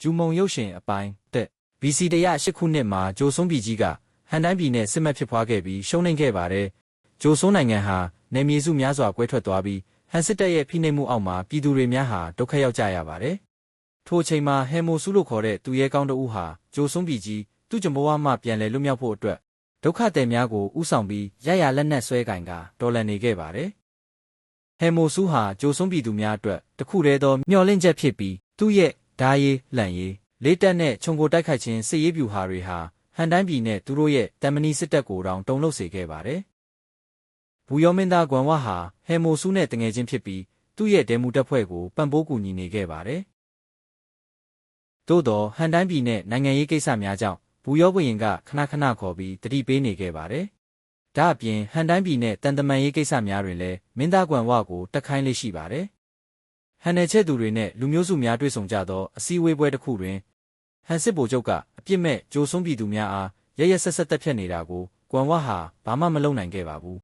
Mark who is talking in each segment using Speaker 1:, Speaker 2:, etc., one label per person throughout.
Speaker 1: ဂျူမုံရုပ်ရှင်အပိုင်းတက် BC 108ခုနှစ်မှာဂျိုဆွန်းပြည်ကြီးကဟန်တိုင်းပြည်နဲ့စစ်မှတ်ဖြစ်ပွားခဲ့ပြီးရှုံးနိမ့်ခဲ့ပါတယ်။ဂျိုဆွန်းနိုင်ငံဟာနယ်မြေစုများစွာကွဲထွက်သွားပြီးဟန်စစ်တပ်ရဲ့ဖိနှိပ်မှုအောက်မှာပြည်သူတွေများဟာဒုက္ခရောက်ကြရပါတယ်။ထိုအချိန်မှာဟဲမိုဆူလို့ခေါ်တဲ့သူရဲကောင်းတဦးဟာဂျိုဆွန်းပြည်ကြီးသူ့ဂျမဘွားမှပြန်လည်လွတ်မြောက်ဖို့အတွက်ဒုက္ခသည်များကိုဥဆောင်ပြီးရရလက်နက်ဆွဲကင်ကတော်လှန်နေခဲ့ပါတယ်။ဟဲမိုဆူဟာဂျိုဆွန်းပြည်သူများအတွက်တခုတည်းသောမျှော်လင့်ချက်ဖြစ်ပြီးသူ့ရဲ့ဓာရေးလှန်ရေးလေးတက်နဲ့ခြုံကိုတိုက်ခိုက်ခြင်းစစ်ရေးပြူဟာတွေဟာဟန်တိုင်းပြည်နဲ့သူတို့ရဲ့တမနီစစ်တပ်ကိုတောင်တုံ့လှုပ်စေခဲ့ပါတယ်။ဘူယောမင်းသားဂွမ်ဝါဟာဟဲမိုဆူနဲ့တငယ်ချင်းဖြစ်ပြီးသူ့ရဲ့ဒဲမူတပ်ဖွဲ့ကိုပံ့ပိုးကူညီနေခဲ့ပါတယ်။သို့သောဟန်တိုင်းပြည်နဲ့နိုင်ငံရေးကိစ္စများကြောင့်ဘူယောဘုရင်ကခဏခဏခေါ်ပြီးတတိပေးနေခဲ့ပါတယ်။ဒါအပြင်ဟန်တိုင်းပြည်နဲ့တန်တမန်ရေးကိစ္စများတွင်လည်းမင်းသားဂွမ်ဝါကိုတက်ခိုင်းလေးရှိပါတယ်။ဟန်နယ်ချက်သူတွေနဲ့လူမျိုးစုများတွေ့ဆုံကြသောအစည်းအဝေးပွဲတစ်ခုတွင်ဟန်စစ်ဗိုလ်ချုပ်ကအပြစ်မဲ့ဂျိုဆွန်းပြည်သူများအားရရဆက်ဆက်တက်ဖြတ်နေတာကိုဂွမ်ဝါဟာဘာမှမလုပ်နိုင်ခဲ့ပါဘူး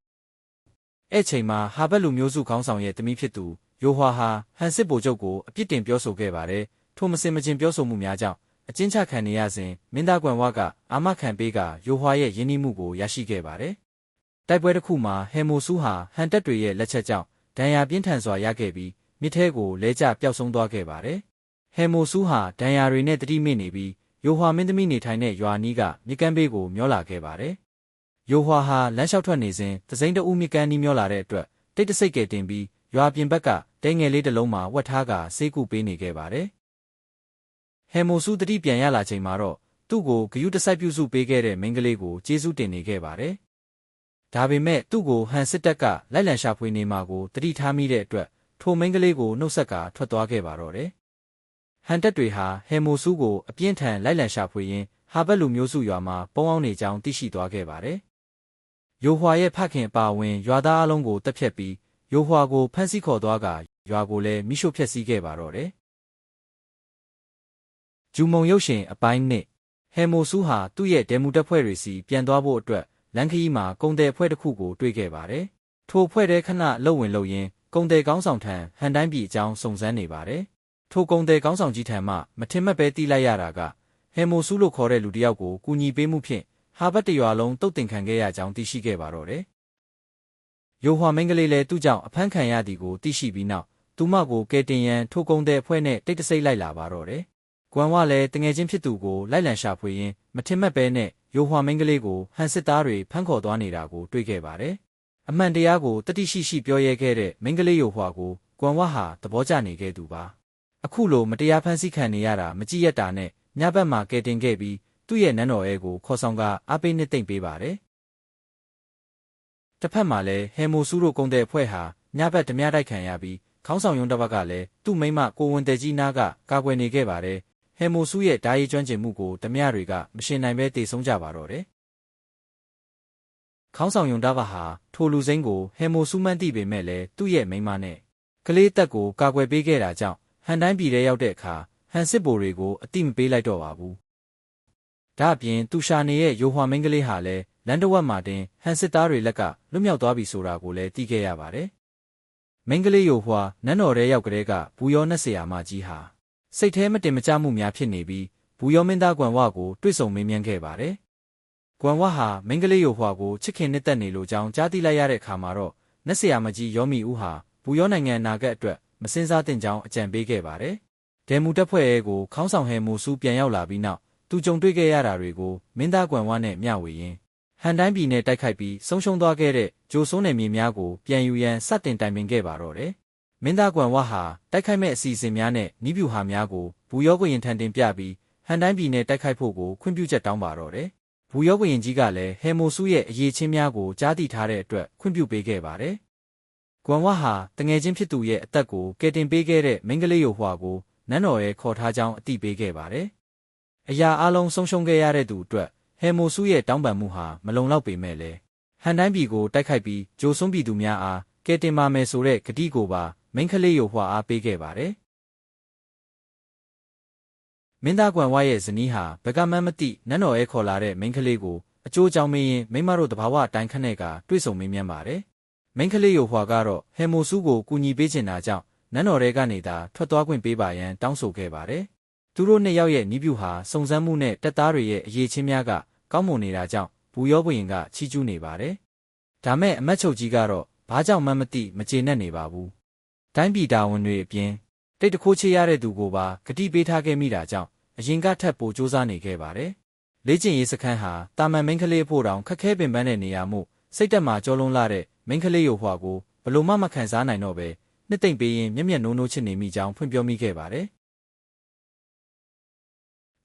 Speaker 1: ။အဲ့ချိန်မှာဟာဘတ်လူမျိုးစုခေါင်းဆောင်ရဲ့တမီးဖြစ်သူယိုဟွာဟာဟန်စစ်ဗိုလ်ချုပ်ကိုအပြစ်တင်ပြောဆိုခဲ့ပါတယ်။ထိုမစင်မချင်းပြောဆိုမှုများကြောင့်အကျဉ်းချခံနေရစဉ်မင်းသားဂွမ်ဝါကအာမခံပေးကယိုဟွာရဲ့ယဉ်ကျေးမှုကိုရရှိခဲ့ပါတယ်။တိုက်ပွဲတစ်ခုမှာဟဲမိုဆူဟာဟန်တပ်တွေရဲ့လက်ချက်ကြောင့်ဒဏ်ရာပြင်းထန်စွာရခဲ့ပြီးမြစ်ထဲကိုလဲကျပျောက်ဆုံးသွားခဲ့ပါတယ်။ဟဲမိုဆူဟာဒဏ်ရာတွေနဲ့တတိမိနေပြီးယိုဟွာမင်းသမီးနေထိုင်တဲ့ရွာနီးကမြစ်ကမ်းဘေးကိုမျောလာခဲ့ပါတယ်။ယိုဟွာဟာလမ်းလျှောက်ထွက်နေစဉ်သစိမ်းတအူးမြစ်ကမ်းနီးမျောလာတဲ့အတွက်တိတ်တဆိတ်ကယ်တင်ပြီးရွာပြင်ဘက်ကတဲငယ်လေးတစ်လုံးမှာဝတ်ထားကဆေးကုပေးနေခဲ့ပါတယ်။ဟဲမိုဆူတတိပြန်ရလာချိန်မှာတော့သူ့ကိုဂယုတစိုက်ပြုစုပေးခဲ့တဲ့မိန်းကလေးကိုကျေးဇူးတင်နေခဲ့ပါတယ်။ဒါပေမဲ့သူ့ကိုဟန်စစ်တပ်ကလိုက်လံရှာဖွေနေမှာကိုတတိထားမိတဲ့အတွက်ထိုမိန်းကလေးကိုနှုတ်ဆက်ကထွက်သွားခဲ့ပါတော့တယ်။ဟန်တပ်တွေဟာဟဲမိုဆူကိုအပြင်းထန်လိုက်လံရှာဖွေရင်းဟာဘတ်လူမျိုးစုရွာမှာပုန်းအောင်နေကြောင်းသိရှိသွားခဲ့ပါတယ်။ယိုဟွာရဲ့ဖခင်အပါအဝင်ရွာသားအလုံးကိုတပ်ဖြတ်ပြီးယိုဟွာကိုဖမ်းဆီးခေါ်သွားကရွာကိုလည်းမိရှို့ဖျက်ဆီးခဲ့ပါတော့တယ်။ဂျူမုံရုပ်ရှင်အပိုင်းနှစ်ဟဲမိုဆူဟာသူ့ရဲ့ဒဲမူတပ်ဖွဲ့တွေစီပြန်သွားဖို့အတွက်လမ်းခရီးမှာကုန်တယ်အဖွဲ့တစ်ခုကိုတွေ့ခဲ့ပါတယ်။ထိုအဖွဲ့ထဲခဏလှုပ်ဝင်လှုပ်ရင်းကုန်တယ်ကောင်းဆောင်ထံဟန်တိုင်းပြည်အကြောင်းစုံစမ်းနေပါတယ်။ထိုကုန်တယ်ကောင်းဆောင်ကြီးထံမှမထင်မှတ်ပဲတီးလိုက်ရတာကဟဲမိုဆူလို့ခေါ်တဲ့လူတစ်ယောက်ကိုကူညီပေးမှုဖြင့်ဟာဘတ်တရွာလုံးတုတ်တင်ခံခဲ့ရကြောင်းသိရှိခဲ့ပါတော့တယ်။ယိုဟွာမင်းကလေးလည်းသူ့ကြောင့်အဖမ်းခံရသည်ကိုသိရှိပြီးနောက်သူမကိုကယ်တင်ရန်ထိုကုန်တယ်အဖွဲ့နဲ့တိတ်တဆိတ်လိုက်လာပါတော့တယ်။ဂွမ်ဝါလည်းတငယ်ချင်းဖြစ်သူကိုလိုက်လံရှာဖွေရင်းမထင်မှတ်ပဲနဲ့ယိုဟွာမင်းကလေးကိုဟန်စစ်သားတွေဖမ်းခေါ်သွားနေတာကိုတွေ့ခဲ့ပါတယ်။အမှန်တရားကိုတတိရှိရှိပြောရဲခဲ့တဲ့မင်းကလေးယိုဟွာကိုဂွမ်ဝါဟာသဘောကျနေခဲ့သူပါ။အခုလိုမတရားဖမ်းဆီးခံနေရတာမကြည့်ရတာနဲ့ညဘက်မှာကယ်တင်ခဲ့ပြီးသူ့ရဲ့နန်းတော်အဲကိုခေါ်ဆောင်ကအားပေးနှစ်သိမ့်ပေးပါတယ်။တစ်ဖက်မှာလည်းဟဲမိုဆူတို့ကုန်တဲ့အဖွဲ့ဟာညဘက်ဓမြတိုက်ခံရပြီးခေါင်းဆောင်ယုံတစ်ပတ်ကလည်းသူ့မိန်းမကိုဝန်တဲ့ကြီးနားကကာကွယ်နေခဲ့ပါတယ်။ဟဲမိုဆူရဲ့ဓာရေးကျွမ်းကျင်မှုကိုဓမြတွေကမရှင်နိုင်ပဲတည်ဆုံးကြပါတော့တယ်။ခေါင်းဆောင်ယုံတစ်ပတ်ဟာထိုလူစိမ်းကိုဟဲမိုဆူမှန်းသိပေမဲ့လည်းသူ့ရဲ့မိန်းမနဲ့ကလေးသက်ကိုကာကွယ်ပေးခဲ့တာကြောင့်ဟန်တိုင်းပြည်ထဲရောက်တဲ့အခါဟန်စစ်ဗိုလ်တွေကိုအတိမပေးလိုက်တော့ပါဘူး။ဒါအပြင်သူရှာနေရဲ့ယိုဟွာမင်းကလေးဟာလည်းလန်တဝက်မှာတင်ဟန်စစ်သားတွေလက်ကလွတ်မြောက်သွားပြီဆိုတာကိုလည်းသိခဲ့ရပါတယ်။မင်းကလေးယိုဟွာနန်းတော်ထဲရောက်ကြတဲ့ကဘူယောနှက်ဆရာမကြီးဟာစိတ်ထဲမတင်မကျမှုများဖြစ်နေပြီးဘူယောမင်းသားဂွမ်ဝါကိုတွေ့ဆုံမေးမြန်းခဲ့ပါတယ်။ဂွမ်ဝါဟာမင်းကလေးယိုဟွာကိုချစ်ခင်နှစ်သက်နေလို့ကြောင်းကြားသိလိုက်ရတဲ့အခါမှာတော့နှက်ဆရာမကြီးယောမီဦးဟာဘူယောနိုင်ငံနာဂတ်အတွက်မစင်စားသင့်ကြောင်းအကြံပေးခဲ့ပါတယ်။ဒဲမူတပ်ဖွဲ့အဲကိုခေါင်းဆောင်ဟဲမိုဆူပြန်ရောက်လာပြီးနောက်သူကြုံတွေ့ခဲ့ရတာတွေကိုမင်းသားဂွမ်ဝါနဲ့မျှဝေရင်းဟန်တိုင်းပြည်နဲ့တိုက်ခိုက်ပြီးဆုံးရှုံးသွားခဲ့တဲ့ဂျိုဆွန်းနယ်မြေများကိုပြန်ယူရန်စတင်တိုင်ပင်ခဲ့ပါတော့တယ်။မင်းသားဂွမ်ဝါဟာတိုက်ခိုက်မဲ့အစီအစဉ်များနဲ့နီးပြူဟာများကိုဘူယောဘုရင်ထံတင်ပြပြီးဟန်တိုင်းပြည်နဲ့တိုက်ခိုက်ဖို့ကိုခွင့်ပြုချက်တောင်းပါတော့တယ်။ဘူယောဘုရင်ကြီးကလည်းဟဲမိုဆူရဲ့အရေးချင်းများကိုကြားသိထားတဲ့အတွက်ခွင့်ပြုပေးခဲ့ပါတယ်။ဂွမ်ဝါဟာတငယ်ချင်းဖြစ်သူရဲ့အသက်ကိုကယ်တင်ပေးခဲ့တဲ့မိန်းကလေးယိုဟွာကိုနန်းတော်ရဲ့ခေါ်ထားကြောင်းအသိပေးခဲ့ပါတယ်။အရာအလုံးဆုံးရှုံးခဲ့ရတဲ့သူအတွက်ဟဲမိုဆူရဲ့တောင်းပန်မှုဟာမလုံလောက်ပေမဲ့လည်းဟန်တိုင်းပြည်ကိုတိုက်ခိုက်ပြီးဂျိုဆွန်းပြည်သူများအားကယ်တင်ပါမယ်ဆိုတဲ့ကတိကိုပါမိန်းကလေးယိုဟွာအားပေးခဲ့ပါတယ်။မင်းသားဂွမ်ဝါရဲ့ဇနီးဟာဘကမှန်းမသိနန်းတော်ရဲ့ခေါ်လာတဲ့မိန်းကလေးကိုအကျိုးကြောင့်မင်းရင်မိန်းမတို့တဘာဝအတိုင်းခနဲ့ကတွေ့ဆုံမေးမြန်းပါတယ်။မိန်းကလေးယိုဟွာကတော့ဟဲမိုဆူကိုကူညီပေးချင်တာကြောင့်နန်းတော်ထဲကနေသာထွက်သွားခွင့်ပေးပါရန်တောင်းဆိုခဲ့ပါတယ်။ သူတို့နှစ်ယောက်ရဲ့နီးပြူဟာစုံစမ်းမှုနဲ့တပ်သားတွေရဲ့အရေးချင်းများကကောင်းမွန်နေတာကြောင့်ဘူရောဘုရင်ကချီးကျူးနေပါတယ်။ဒါမဲ့အမတ်ချုပ်ကြီးကတော့ဘာကြောင့်မှမသိမကျေနပ်နေပါဘူး။တိုင်းပြည်တာဝန်တွေအပြင်တိတ်တခိုးချေရတဲ့သူကိုပါဂတိပေးထားခဲ့မိတာကြောင့်အရင်ကထပ်ပိုစူးစမ်းနေခဲ့ပါတယ်။လေ့ကျင့်ရေးစခန်းဟာတာမန်မိန်းကလေးဖို့တောင်ခက်ခဲပင်ပန်းတဲ့နေရာမို့စိတ်တက်မှာကြောလုံးလာတဲ့မိန်းကလေးရုပ်ဟွာကိုဘလို့မှမခံစားနိုင်တော့ပဲနှစ်သိမ့်ပေးရင်မျက်မျက်နှိုးနှိုးချစ်နေမိကြောင်းဖွင့်ပြောမိခဲ့ပါတယ်။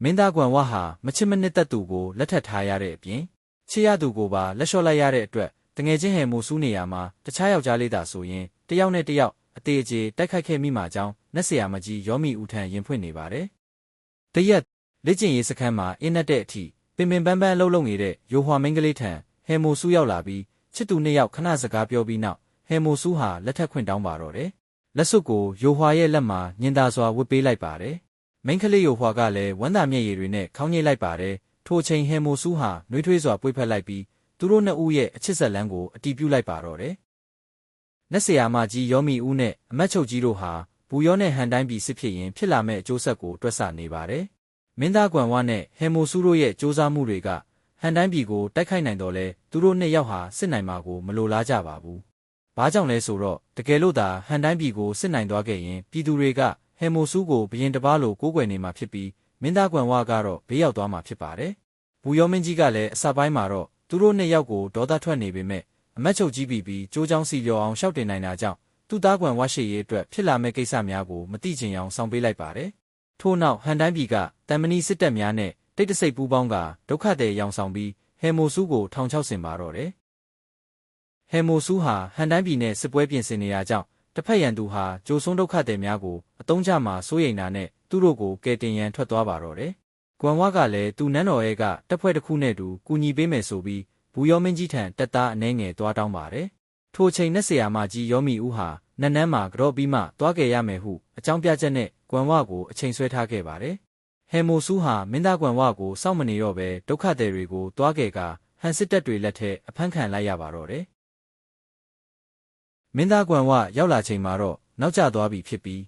Speaker 1: မင်းသားကွမ်ဝဟာမချစ်မနစ်သက်သူကိုလက်ထပ်ထားရတဲ့အပြင်ချစ်ရသူကိုပါလက်လျှော့လိုက်ရတဲ့အတွက်တငယ်ချင်းဟဲမိုဆူးနေရမှာတခြားယောက်ျားလေးသာဆိုရင်တယောက်နဲ့တယောက်အသေးအကျေတိုက်ခိုက်ခဲ့မိမှာကြောင်းနတ်ဆရာမကြီးရောမီဦးထံရင်ဖွင့်နေပါတယ်။တရက်လေ့ကျင့်ရေးစခန်းမှာအင်းနဲ့တဲ့အထိပင်ပန်းပန်းလှုပ်လှုပ်နေတဲ့ယိုဟွာမင်းကလေးထံဟဲမိုဆူးရောက်လာပြီးချစ်သူနှစ်ယောက်ခဏစကားပြောပြီးနောက်ဟဲမိုဆူးဟာလက်ထပ်ခွင့်တောင်းပါတော့တယ်။လက်စွပ်ကိုယိုဟွာရဲ့လက်မှာညင်သာစွာဝတ်ပေးလိုက်ပါတယ်။မိန်းကလေးယိုဟွာကလည်းဝမ်းသာမျက်ရည်တွေနဲ့ခေါင်းညိတ်လိုက်ပါတယ်။ထိုချိန်ဟဲမိုဆူးဟာနှွေးထွေးစွာပွေ့ဖက်လိုက်ပြီးသူတို့နှစ်ဦးရဲ့အချစ်ဆက်လန်းကိုအတီးပြုလိုက်ပါတော့တယ်။နတ်ဆရာမကြီးရောမီဦးနဲ့အမတ်ချုပ်ကြီးတို့ဟာဘူရောနဲ့ဟန်တိုင်းပြည်စစ်ဖြစ်ရင်ဖြစ်လာမယ့်အကျိုးဆက်ကိုတွက်ဆနေပါတယ်။မင်းသားကွမ်ဝနဲ့ဟဲမိုဆူးတို့ရဲ့စ조사မှုတွေကဟန်တိုင်းပြည်ကိုတိုက်ခိုက်နိုင်တော့လဲသူတို့နှစ်ယောက်ဟာစစ်နိုင်မှာကိုမလိုလားကြပါဘူး။ဘာကြောင့်လဲဆိုတော့တကယ်လို့သာဟန်တိုင်းပြည်ကိုစစ်နိုင်သွားခဲ့ရင်ပြည်သူတွေကဟဲမိုဆူးကိုဘရင်တစ်ပါးလိုကိုးကွယ်နေမှာဖြစ်ပြီးမင်းသားကွမ်ဝကတော့ဘေးရောက်သွားမှာဖြစ်ပါတယ်။ဘူရောမင်းကြီးကလည်းအစပိုင်းမှာတော့သူတို့နှစ်ယောက်ကိုဒေါသထွက်နေပေမဲ့အမတ်ချုပ်ကြီးပြီးကြိုးချောင်းစီလျော်အောင်ရှောက်တင်နိုင်တာကြောင့်သူ့သားကွမ်ဝရှိရေးအတွက်ဖြစ်လာမယ့်ကိစ္စများကိုမသိချင်အောင်ဆောင်ပေးလိုက်ပါတယ်။ထို့နောက်ဟန်တိုင်းပြည်ကတန်မဏိစစ်တပ်များနဲ့တိတ်တဆိတ်ပူးပေါင်းကဒုက္ခသည်ရောင်ဆောင်ပြီးဟဲမိုဆူးကိုထောင်ချောက်ဆင်ပါတော့တယ်။ဟဲမိုဆူးဟာဟန်တိုင်းပြည်နဲ့စစ်ပွဲပြင်ဆင်နေတာကြောင့်တစ်ဖက်ရန်သူဟာကြိုဆုံးဒုက္ခသည်များကိုအတုံးချမှာစိုးရိမ်တာနဲ့သူတို့ကိုကယ်တင်ရန်ထွက်သွားပါတော့တယ်။ကွမ်ဝကလည်းသူနန်းတော်ရဲ့ကတပ်ဖွဲ့တစ်ခုနဲ့တူကူညီပေးမယ်ဆိုပြီးဘူရောမင်းကြီးထံတပ်သားအနှဲငယ်သွားတောင်းပါတယ်။ထိုချိန်နတ်ဆရာမကြီးရောမီဦးဟာနန်းနန်းမှာကြော့ပြီးမှသွားခဲ့ရမယ်ဟုအကြောင်းပြချက်နဲ့ကွမ်ဝကိုအချိန်ဆွဲထားခဲ့ပါတယ်။ဟဲမိုဆူးဟာမင်းသားကွမ်ဝကိုစောင့်မနေတော့ပဲဒုက္ခသည်တွေကိုသွားခဲ့ကဟန်စစ်တပ်တွေလက်ထက်အဖမ်းခံလိုက်ရပါတော့တယ်။မင်းသားကွမ်ဝရောက်လာချိန်မှာတော့နောက်ကျသွားပြီဖြစ်ပြီး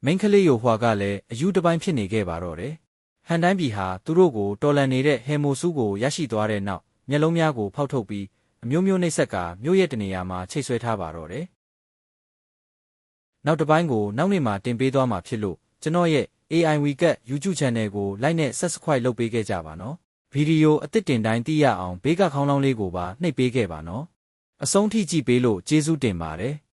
Speaker 1: မိန်းကလေးယိုဟွာကလည်းအယူတစ်ပိုင်းဖြစ်နေခဲ့ပါတော့တယ်။ဟန်တိုင်းပြည်ဟာသူတို့ကိုတော်လန်နေတဲ့ဟဲမိုဆူးကိုရရှိသွားတဲ့နောက်မျက်လုံးများကိုဖောက်ထုတ်ပြီးအမျိုးမျိုးနှိပ်စက်ကမြို့ရဲ့တနေရာမှာချိတ်ဆွဲထားပါတော့တယ်။နောက်တစ်ပိုင်းကိုနောက်နေ့မှာတင်ပေးသွားမှာဖြစ်လို့ကျွန်တော်ရဲ့ AI WeCat YouTube Channel ကို like နဲ့ Subscribe လုပ်ပေးခဲ့ကြပါနော်။ဗီဒီယိုအသစ်တင်တိုင်းသိရအောင်ဘေးကခေါင်းလောင်းလေးကိုပါနှိပ်ပေးခဲ့ပါနော်။အဆုံးထိကြည့်ပေးလို့ကျေးဇူးတင်ပါတယ်။